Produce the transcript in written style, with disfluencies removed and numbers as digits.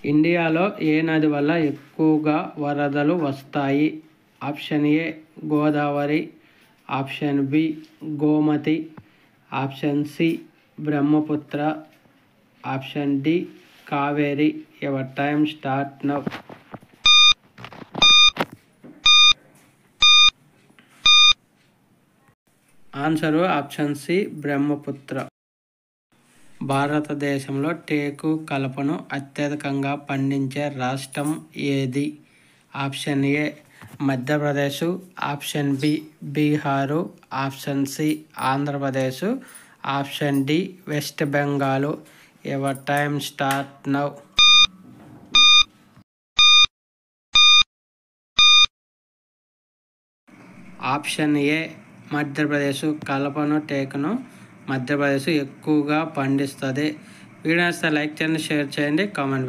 ఇండియాలో ఏ నది వల్ల ఎక్కువగా వరదలు వస్తాయి? Option A Godavari, option B Gomati, option C Brahmaputra, option D Kaveri. Your time start now. Answer option C Brahmaputra. భారతదేశంలో టేకు కలపను అత్యధికంగా పండించే రాష్ట్రం ఏది? Option A Madhya Pradesh, option B Bihar, option C Andhra Pradesh, option D West Bengal. Your time start now. Option A Madhya Pradesh. కలపను, టేకును మధ్యప్రదేశ్ ఎక్కువగా పండిస్తుంది. వీడియో నచ్చితే లైక్ చేయండి, షేర్ చేయండి, కామెంట్